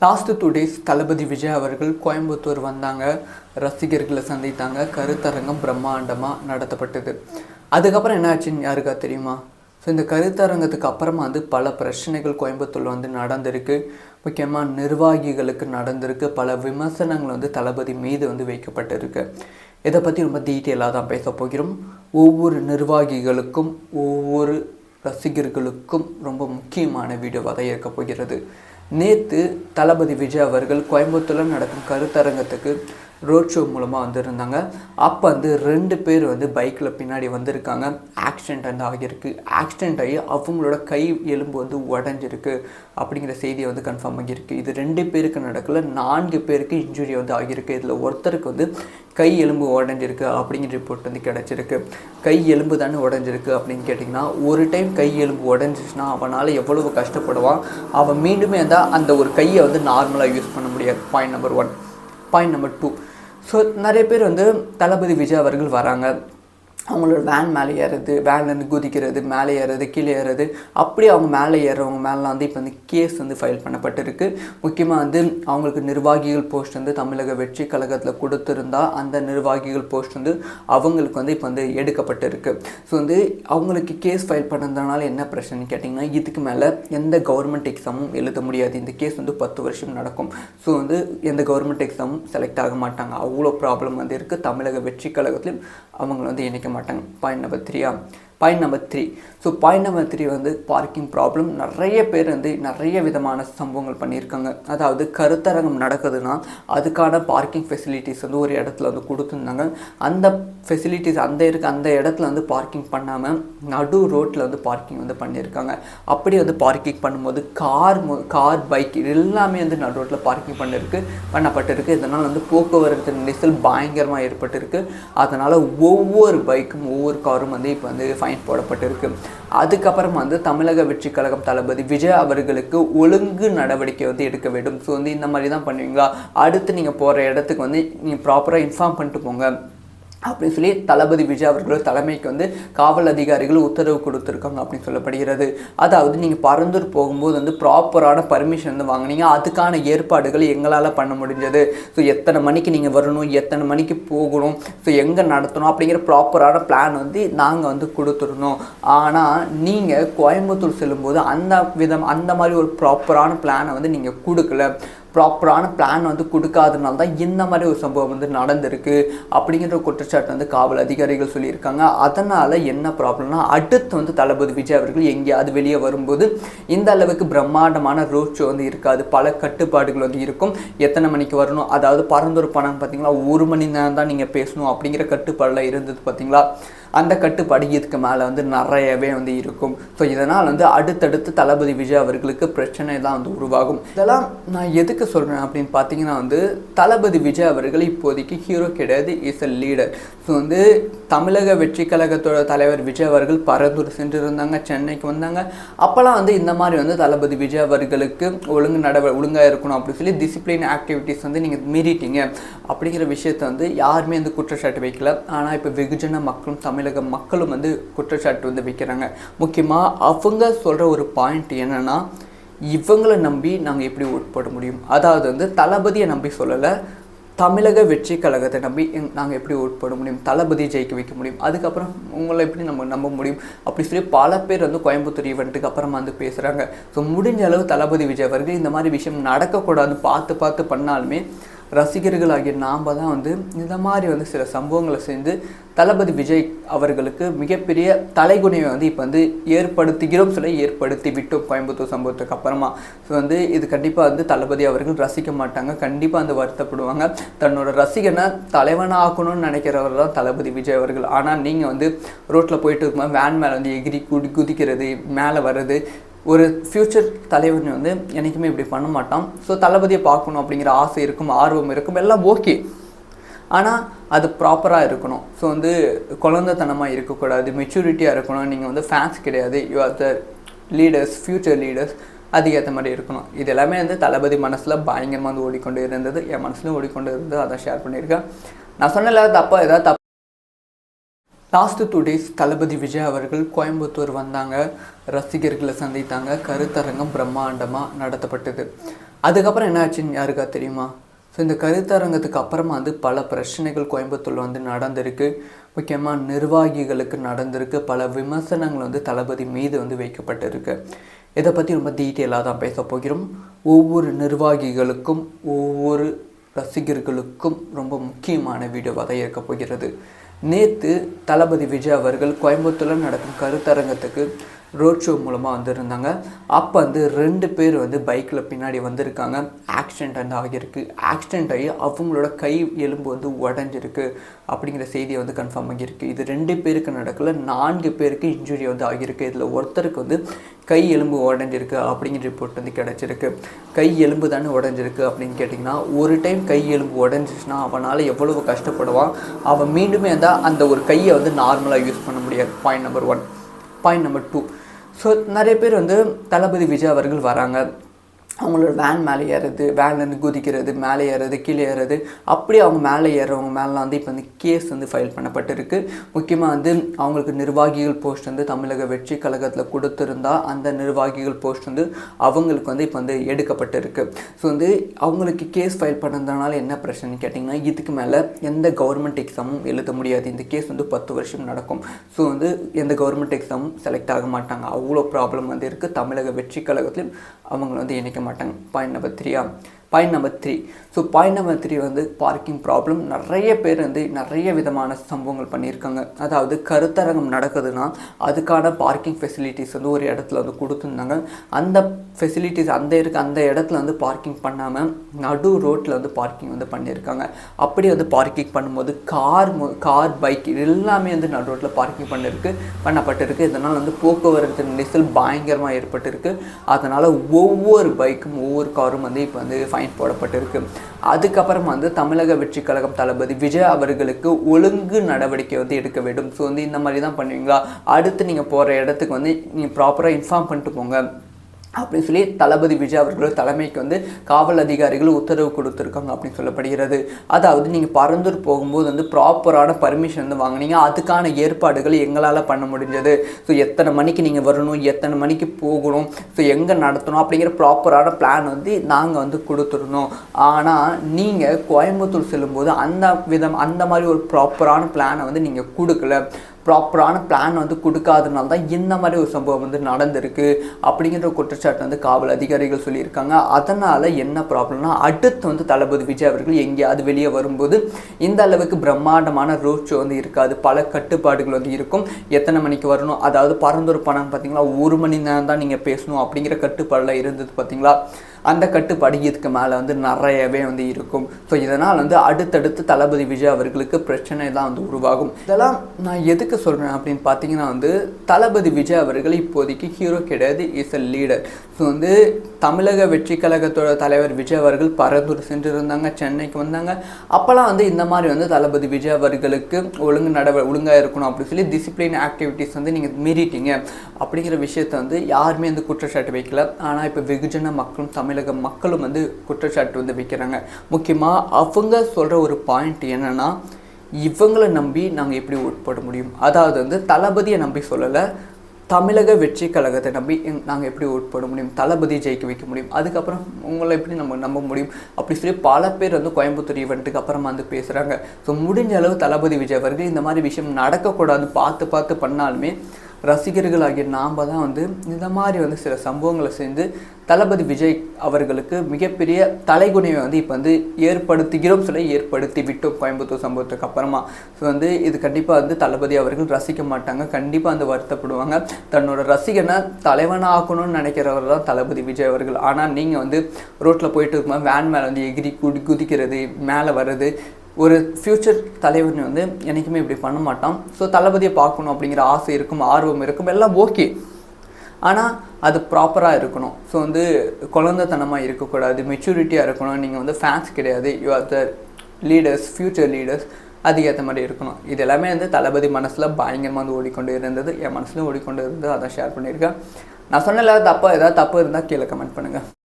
Last 2 days தளபதி விஜய் அவர்கள் கோயம்புத்தூர் வந்தாங்க, ரசிகர்களை சந்தித்தாங்க, கருத்தரங்கம் பிரம்மாண்டமாக நடத்தப்பட்டது. அதுக்கப்புறம் என்ன ஆச்சுன்னு யாருக்கா தெரியுமா? ஸோ இந்த கருத்தரங்கத்துக்கு அப்புறமா பல பிரச்சனைகள் கோயம்புத்தூரில் நடந்திருக்கு. முக்கியமாக நிர்வாகிகளுக்கு நடந்திருக்கு. பல விமர்சனங்கள் தளபதி மீது வைக்கப்பட்டிருக்கு. இதை பற்றி ரொம்ப டீட்டெயிலாக தான் பேச போகிறோம். ஒவ்வொரு நிர்வாகிகளுக்கும் ஒவ்வொரு ரசிகர்களுக்கும் ரொம்ப முக்கியமான வீடியோவாக தான் இருக்க போகிறது. நேற்று தளபதி விஜய் அவர்கள் கோயம்புத்தூரில் நடக்கும் கருத்தரங்கத்துக்கு ரோட் ஷோ மூலமாக வந்திருந்தாங்க. அப்போ 2 பேர் பைக்கில் பின்னாடி வந்திருக்காங்க. ஆக்சிடெண்ட் ஆகியிருக்கு. ஆக்சிடெண்ட் ஆகி அவங்களோட கை எலும்பு உடஞ்சிருக்கு அப்படிங்கிற செய்தியை கன்ஃபார்ம் ஆகியிருக்கு. இது 2 பேருக்கு நடக்கல, 4 பேருக்கு இன்ஜுரி ஆகியிருக்கு. இதில் ஒருத்தருக்கு கை எலும்பு உடஞ்சிருக்கு அப்படிங்கிற ரிப்போர்ட் கிடச்சிருக்கு. கை எலும்பு தானே உடஞ்சிருக்கு அப்படின்னு கேட்டிங்கன்னா, ஒரு டைம் கை எலும்பு உடஞ்சிச்சுன்னா அவனால் எவ்வளவு கஷ்டப்படுவான். அவன் மீண்டுமே அந்த ஒரு கையை நார்மலாக யூஸ் பண்ண முடியாது. Point number 1. Point number 2, so நிறைய பேர் தளபதி விஜய் அவர்கள் வராங்க, அவங்களோட வேன் மேலே ஏறுறது, வேன்லேருந்து குதிக்கிறது, மேலே ஏறுறது, கீழே ஏறுறது, அப்படி அவங்க மேலே ஏறுறவங்க மேலாம் இப்போ கேஸ் ஃபைல் பண்ணப்பட்டிருக்கு. முக்கியமாக அவங்களுக்கு நிர்வாகிகள் போஸ்ட் தமிழக வெற்றி கழகத்தில் கொடுத்துருந்தா அந்த நிர்வாகிகள் போஸ்ட் அவங்களுக்கு இப்போ எடுக்கப்பட்டிருக்கு. ஸோ அவங்களுக்கு கேஸ் ஃபைல் பண்ணதுனால என்ன பிரச்சனைன்னு கேட்டிங்கன்னா, இதுக்கு மேலே எந்த கவர்மெண்ட் எக்ஸாமும் எழுத முடியாது. இந்த கேஸ் 10 வருஷம் நடக்கும். ஸோ எந்த கவர்மெண்ட் எக்ஸாமும் செலக்ட் ஆக மாட்டாங்க. அவ்வளோ ப்ராப்ளம் இருக்குது. தமிழக வெற்றி கழகத்திலும் அவங்க இணைக்க மாட்டாங்க. Point number 3. Point number 3, so point number 3 parking problem. நிறைய பேர் நிறைய விதமான சம்பவங்கள் பண்ணியிருக்காங்க. அதாவது கருத்தரங்கம் நடக்குதுன்னா அதுக்கான பார்க்கிங் ஃபெசிலிட்டிஸ் ஒரு இடத்துல கொடுத்துருந்தாங்க. அந்த ஃபெசிலிட்டிஸ் அந்த இடத்துல பார்க்கிங் பண்ணாமல் நடு ரோட்டில் பார்க்கிங் பண்ணியிருக்காங்க. அப்படி பார்க்கிங் பண்ணும்போது கார் பைக் எல்லாமே நடு ரோட்டில் பார்க்கிங் பண்ணப்பட்டிருக்கு. இதனால் போக்குவரத்து நெரிசல் பயங்கரமாக ஏற்பட்டிருக்கு. அதனால் ஒவ்வொரு பைக்கும் ஒவ்வொரு காரும் இப்போ ஃபைன் போடப்பட்டிருக்கு. அதுக்கப்புறம் தமிழக வெற்றி கழகம் தளபதி விஜய் அவர்களுக்கு ஒழுங்கு நடவடிக்கை எடுக்க வேண்டும். ஸோ இந்த மாதிரி தான் பண்ணுவீங்களா, அடுத்து நீங்கள் போகிற இடத்துக்கு நீங்கள் ப்ராப்பராக இன்ஃபார்ம் பண்ணிட்டு போங்க அப்படின்னு சொல்லி தளபதி விஜய் அவர்களோட தலைமைக்கு காவல் அதிகாரிகள் உத்தரவு கொடுத்துருக்காங்க அப்படின்னு சொல்லப்படுகிறது. அதாவது நீங்கள் பரந்தூர் போகும்போது ப்ராப்பரான பர்மிஷன் வாங்கினீங்க, அதுக்கான ஏற்பாடுகள் எங்களால் பண்ண முடிஞ்சது. ஸோ எத்தனை மணிக்கு நீங்கள் வரணும், எத்தனை மணிக்கு போகணும், ஸோ எங்கே நடத்தணும் அப்படிங்கிற ப்ராப்பரான பிளான் நாங்கள் கொடுத்துருந்தோம். ஆனால் நீங்கள் கோயம்புத்தூர் செல்லும்போது அந்த மாதிரி ஒரு ப்ராப்பரான பிளானை நீங்கள் கொடுக்கல. ப்ராப்பரான பிளான் கொடுக்காதனால தான் இந்த மாதிரி ஒரு சம்பவம் நடந்திருக்கு அப்படிங்கிற குற்றச்சாட்டு காவல் அதிகாரிகள் சொல்லியிருக்காங்க. அதனால் என்ன ப்ராப்ளம்னா, அடுத்து தளபதி விஜய் அவர்கள் எங்கேயாவது வெளியே வரும்போது இந்த அளவுக்கு பிரம்மாண்டமான ரோட் ஷோ இருக்காது. பல கட்டுப்பாடுகள் இருக்கும். எத்தனை மணிக்கு வரணும், அதாவது பரந்தூர் பணம் பார்த்தீங்களா, 1 மணி நேரம் தான் நீங்கள் பேசணும் அப்படிங்கிற கட்டுப்பாடில் இருந்தது பார்த்தீங்களா. அந்த கட்டுப்பாடு இதுக்கு மேலே நிறையவே இருக்கும். ஸோ இதனால் அடுத்தடுத்து தளபதி விஜய் அவர்களுக்கு பிரச்சனை தான் உருவாகும். இதெல்லாம் நான் எதுக்கு சொல்கிறேன் அப்படின்னு பார்த்தீங்கன்னா, தளபதி விஜய் அவர்கள் இப்போதைக்கு ஹீரோ கிடையாது, இஸ் அ லீடர். ஸோ தமிழக வெற்றி கழகத்தோட தலைவர் விஜய் அவர்கள் பரந்தூர் சென்றிருந்தாங்க, சென்னைக்கு வந்தாங்க. அப்போல்லாம் இந்த மாதிரி தளபதி விஜய் அவர்களுக்கு ஒழுங்காக இருக்கணும் அப்படின்னு சொல்லி டிசிப்ளின் ஆக்டிவிட்டீஸ் நீங்கள் மீறிட்டீங்க அப்படிங்கிற விஷயத்தை யாருமே குற்றச்சாட்டு வைக்கல. ஆனால் இப்போ வெகுஜன மக்களும் தமிழக மக்களும் குற்றச்சாட்டு வைக்கிறாங்க. முக்கியமாக அவங்க சொல்கிற ஒரு பாயிண்ட் என்னென்னா, இவங்களை நம்பி நாங்கள் எப்படி ஓட் போட முடியும், அதாவது தளபதியை நம்பி சொல்லலை, தமிழக வெற்றி கழகத்தை நம்பி நாங்கள் எப்படி ஓட் போட முடியும், தளபதியை ஜெயிக்க வைக்க முடியும், அதுக்கப்புறம் உங்களை எப்படி நம்ம நம்ப முடியும் அப்படி சொல்லி பல பேர் கோயம்புத்தூர் ஈவெண்ட்டுக்கு அப்புறமா பேசுகிறாங்க. ஸோ முடிஞ்ச அளவு தளபதி விஜய் அவர்கள் இந்த மாதிரி விஷயம் நடக்கக்கூடாது பார்த்து பண்ணாலுமே ரசிகர்களாகிய நாம் தான் இந்த மாதிரி சில சம்பவங்களை செஞ்சு தளபதி விஜய் அவர்களுக்கு மிகப்பெரிய தலைகுனிவை இப்போ ஏற்படுத்துகிறோம் சொல்ல ஏற்படுத்தி விட்டோம் கோயம்புத்தூர் சம்பவத்துக்கு அப்புறமா. ஸோ இது கண்டிப்பாக தளபதி அவர்கள் ரசிக்க மாட்டாங்க, கண்டிப்பாக வருத்தப்படுவாங்க. தன்னோட ரசிகனை தலைவனாகணும்னு நினைக்கிறவர் தான் தளபதி விஜய் அவர்கள். ஆனால் நீங்கள் ரோட்டில் போயிட்டு இருக்கும்போது வேன் மேலே எகிரி குதிக்கிறது, மேலே வர்றது, ஒரு ஃப்யூச்சர் தலைவன் என்றைக்குமே இப்படி பண்ண மாட்டான். ஸோ தளபதியை பார்க்கணும் அப்படிங்கிற ஆசை இருக்கும், ஆர்வம் இருக்கும், எல்லாம் ஓகே. ஆனால் அது ப்ராப்பராக இருக்கணும். ஸோ குழந்தைத்தனமாக இருக்கக்கூடாது, மெச்சூரிட்டியாக இருக்கணும். நீங்கள் ஃபேன்ஸ் கிடையாது, you are the leaders, future leaders, அதுக்கேற்ற மாதிரி இருக்கணும். இது எல்லாமே தளபதி மனசில் பயங்கரமாக ஓடிக்கொண்டு இருந்தது, என் மனசுலையும் ஓடிக்கொண்டு இருந்தது. அதை ஷேர் பண்ணியிருக்கேன். நான் சொன்ன ஏதாவது லாஸ்ட் 2 டேஸ் தளபதி விஜய் அவர்கள் கோயம்புத்தூர் வந்தாங்க, ரசிகர்களை சந்தித்தாங்க, கருத்தரங்கம் பிரம்மாண்டமாக நடத்தப்பட்டது. அதுக்கப்புறம் என்ன ஆச்சுன்னு யாருக்கா தெரியுமா? ஸோ இந்த கருத்தரங்கத்துக்கு அப்புறமா வந்து பல பிரச்சனைகள் கோயம்புத்தூரில் வந்து நடந்திருக்கு. முக்கியமாக நிர்வாகிகளுக்கு நடந்திருக்கு. பல விமர்சனங்கள் வந்து தளபதி மீது வந்து வைக்கப்பட்டிருக்கு. இதை பற்றி ரொம்ப டீட்டெயிலாக தான் பேச போகிறோம். ஒவ்வொரு நிர்வாகிகளுக்கும் ஒவ்வொரு ரசிகர்களுக்கும் ரொம்ப முக்கியமான வீடியோவாக தான் இருக்க போகிறது. நேற்று தளபதி விஜய் அவர்கள் கோயம்புத்தூரில் நடக்கும் கருத்தரங்கத்துக்கு ரோட் ஷோ மூலமாக வந்திருந்தாங்க. அப்போ வந்து 2 பேர் வந்து பைக்கில் பின்னாடி வந்திருக்காங்க. ஆக்சிடெண்ட் வந்து ஆகியிருக்கு. ஆக்சிடெண்ட் ஆகி அவங்களோட கை எலும்பு வந்து உடஞ்சிருக்கு அப்படிங்கிற செய்தியை வந்து கன்ஃபார்ம் ஆகியிருக்கு. இது 2 பேருக்கு நடக்கல, 4 பேருக்கு இன்ஜுரி வந்து ஆகியிருக்கு. இதில் ஒருத்தருக்கு வந்து கை எலும்பு உடஞ்சிருக்கு அப்படிங்கிற ரிப்போர்ட் வந்து கிடச்சிருக்கு. கை எலும்பு தானே உடஞ்சிருக்கு அப்படின்னு கேட்டிங்கன்னா, ஒரு டைம் கை எலும்பு உடஞ்சிச்சுன்னா அவனால் எவ்வளவு கஷ்டப்படுவான். அவன் மீண்டுமே அந்த ஒரு கையை வந்து நார்மலாக யூஸ் பண்ண முடியாது. Point number 1. Point number 2, so நிறைய பேர் வந்து தளபதி விஜய் அவர்கள் வராங்க, அவங்களோட வேன் மேலே ஏறுறது, வேன்லேருந்து குதிக்கிறது, மேலே ஏறுறது, கீழே ஏறுறது, அப்படி அவங்க மேலே ஏறுறவங்க மேலாம் வந்து இப்போ வந்து கேஸ் வந்து ஃபைல் பண்ணப்பட்டிருக்கு. முக்கியமாக வந்து அவங்களுக்கு நிர்வாகிகள் போஸ்ட் வந்து தமிழக வெற்றி கழகத்தில் கொடுத்துருந்தா அந்த நிர்வாகிகள் போஸ்ட் வந்து அவங்களுக்கு வந்து இப்போ வந்து எடுக்கப்பட்டிருக்கு. ஸோ வந்து அவங்களுக்கு கேஸ் ஃபைல் பண்ணதுனால என்ன பிரச்சனைன்னு கேட்டிங்கன்னா, இதுக்கு மேலே எந்த கவர்மெண்ட் எக்ஸாமும் எழுத முடியாது. இந்த கேஸ் வந்து 10 வருஷம் நடக்கும். ஸோ வந்து எந்த கவர்மெண்ட் எக்ஸாமும் செலக்ட் ஆக மாட்டாங்க. அவ்வளோ ப்ராப்ளம் வந்து இருக்குது. தமிழக வெற்றி கழகத்திலும் அவங்க வந்து இணைக்க மாட்டாங்க. Point number 3. Point number 3, so point number 3 வந்து பார்க்கிங் ப்ராப்ளம். நிறைய பேர் வந்து நிறைய விதமான சம்பவங்கள் பண்ணியிருக்காங்க. அதாவது கருத்தரங்கம் நடக்குதுன்னா அதுக்கான பார்க்கிங் ஃபெசிலிட்டிஸ் வந்து ஒரு இடத்துல வந்து கொடுத்துருந்தாங்க. அந்த ஃபெசிலிட்டிஸ் அந்த இடத்துல வந்து பார்க்கிங் பண்ணாமல் நடு ரோட்டில் வந்து பார்க்கிங் வந்து பண்ணியிருக்காங்க. அப்படி வந்து பார்க்கிங் பண்ணும்போது கார் பைக் எல்லாமே வந்து நடு ரோட்டில் பார்க்கிங் பண்ணப்பட்டிருக்கு. இதனால் வந்து போக்குவரத்து நெரிசல் பயங்கரமாக ஏற்பட்டிருக்கு. அதனால் ஒவ்வொரு பைக்கும் ஒவ்வொரு காரும் வந்து இப்போ வந்து ஃபைன் போடப்பட்டிருக்கு. அதுக்கப்புறம் வந்து தமிழக வெற்றி கழகம் தளபதி விஜய் அவர்களுக்கு ஒழுங்கு நடவடிக்கை வந்து எடுக்க வேண்டும். ஸோ வந்து இந்த மாதிரி தான் பண்ணுவீங்களா, அடுத்து நீங்கள் போகிற இடத்துக்கு வந்து நீங்கள் ப்ராப்பராக இன்ஃபார்ம் பண்ணிட்டு போங்க அப்படின்னு சொல்லி தளபதி விஜய் அவர்களோட தலைமைக்கு வந்து காவல் அதிகாரிகள் உத்தரவு கொடுத்துருக்காங்க அப்படின்னு சொல்லப்படுகிறது. அதாவது நீங்கள் பரந்தூர் போகும்போது வந்து ப்ராப்பரான பர்மிஷன் வந்து வாங்கினீங்க, அதுக்கான ஏற்பாடுகள் எங்களால் பண்ண முடிஞ்சது. ஸோ எத்தனை மணிக்கு நீங்கள் வரணும், எத்தனை மணிக்கு போகணும், ஸோ எங்கே நடத்தணும் அப்படிங்கிற ப்ராப்பரான பிளான் வந்து நாங்கள் வந்து கொடுத்துருந்தோம். ஆனால் நீங்கள் கோயம்புத்தூர் செல்லும்போது அந்த மாதிரி ஒரு ப்ராப்பரான பிளானை வந்து நீங்கள் கொடுக்கல. ப்ராப்பரான பிளான் வந்து கொடுக்காதனால தான் இந்த மாதிரி ஒரு சம்பவம் வந்து நடந்திருக்கு அப்படிங்கிற குற்றச்சாட்டு வந்து காவல் அதிகாரிகள் சொல்லியிருக்காங்க. அதனால் என்ன ப்ராப்ளம்னா, அடுத்து வந்து தளபதி விஜய் அவர்கள் எங்கேயாவது வெளியே வரும்போது இந்த அளவுக்கு பிரம்மாண்டமான ரோட் ஷோ வந்து இருக்காது. பல கட்டுப்பாடுகள் வந்து இருக்கும். எத்தனை மணிக்கு வரணும், அதாவது பரந்தூர் பணம் பார்த்தீங்களா, 1 மணி நேரம் தான் நீங்கள் பேசணும் அப்படிங்கிற கட்டுப்பாடெலாம் இருந்தது பார்த்தீங்களா. அந்த கட்டுப்பாடு இதுக்கு மேலே வந்து நிறையவே வந்து இருக்கும். ஸோ இதனால் வந்து அடுத்தடுத்து தளபதி விஜய் அவர்களுக்கு பிரச்சனை தான் வந்து உருவாகும். இதெல்லாம் நான் எதுக்கு சொல்கிறேன் அப்படின்னு பார்த்தீங்கன்னா, வந்து தளபதி விஜய் அவர்கள் இப்போதைக்கு ஹீரோ கிடையாது, இஸ் அ லீடர். ஸோ வந்து தமிழக வெற்றி கழகத்தோட தலைவர் விஜய் அவர்கள் பரந்தூர் சென்றிருந்தாங்க, சென்னைக்கு வந்தாங்க. அப்போல்லாம் வந்து இந்த மாதிரி வந்து தளபதி விஜய் அவர்களுக்கு ஒழுங்காக இருக்கணும் அப்படின்னு சொல்லி டிசிப்ளின் ஆக்டிவிட்டீஸ் வந்து நீங்கள் மீறிட்டீங்க அப்படிங்கிற விஷயத்தை வந்து யாருமே வந்து குற்றச்சாட்டு வைக்கல. ஆனால் இப்போ வெகுஜன மக்களும் தமிழக மக்களும் வந்து குற்றச்சாட்டு வந்து வைக்கிறாங்க. முக்கியமாக அவங்க சொல்கிற ஒரு பாயிண்ட் என்னென்னா, இவங்களை நம்பி நாங்கள் எப்படி ஓட் போட முடியும், அதாவது வந்து தளபதியை நம்பி சொல்லலை, தமிழக வெற்றி கழகத்தை நம்பி நாங்கள் எப்படி ஓட் போட முடியும், தளபதி ஜெயிக்க வைக்க முடியும், அதுக்கப்புறம் உங்களை எப்படி நம்ம நம்ப முடியும் அப்படி சொல்லி பல பேர் வந்து கோயம்புத்தூர் ஈவெண்ட்டுக்கு அப்புறமா வந்து பேசுகிறாங்க. ஸோ முடிஞ்ச அளவு தளபதி விஜய் அவர்கள் இந்த மாதிரி விஷயம் நடக்கக்கூடாது பார்த்து பண்ணாலுமே ரசிகர்களாகிய நாம் தான் வந்து இந்த மாதிரி வந்து சில சம்பவங்களை செஞ்சு தளபதி விஜய் அவர்களுக்கு மிகப்பெரிய தலைகுனிவை வந்து இப்போ வந்து ஏற்படுத்தி விட்டோம் கோயம்புத்தூர் சம்பவத்துக்கு அப்புறமா. ஸோ வந்து இது கண்டிப்பாக வந்து தளபதி அவர்கள் ரசிக்க மாட்டாங்க, கண்டிப்பாக வந்து வருத்தப்படுவாங்க. தன்னோட ரசிகனை தலைவனாக ஆக்கணும்னு நினைக்கிறவர் தான் தளபதி விஜய் அவர்கள். ஆனால் நீங்கள் வந்து ரோட்டில் போயிட்டு இருக்கும்போது வேன் மேலே வந்து எகிரி குதிக்கிறது, மேலே வர்றது, ஒரு ஃப்யூச்சர் தலைவன் வந்து என்றைக்குமே இப்படி பண்ண மாட்டான். ஸோ தளபதியை பார்க்கணும் அப்படிங்கிற ஆசை இருக்கும், ஆர்வம் இருக்கும், எல்லாம் ஓகே. ஆனால் அது ப்ராப்பராக இருக்கணும். ஸோ வந்து குழந்தைத்தனமாக இருக்கக்கூடாது, மெச்சூரிட்டியாக இருக்கணும். நீங்கள் வந்து ஃபேன்ஸ் கிடையாது, you are the leaders, future leaders, அதுக்கேற்ற மாதிரி இருக்கணும். இது எல்லாமே வந்து தளபதி மனசில் பயங்கரமாக வந்து ஓடிக்கொண்டு இருந்தது, என் மனசுலையும் ஓடிக்கொண்டு இருந்தது. அதான் ஷேர் பண்ணியிருக்கேன். நான் சொன்ன ஏதாவது தப்பு இருந்தால் கீழே கமெண்ட் பண்ணுங்கள்.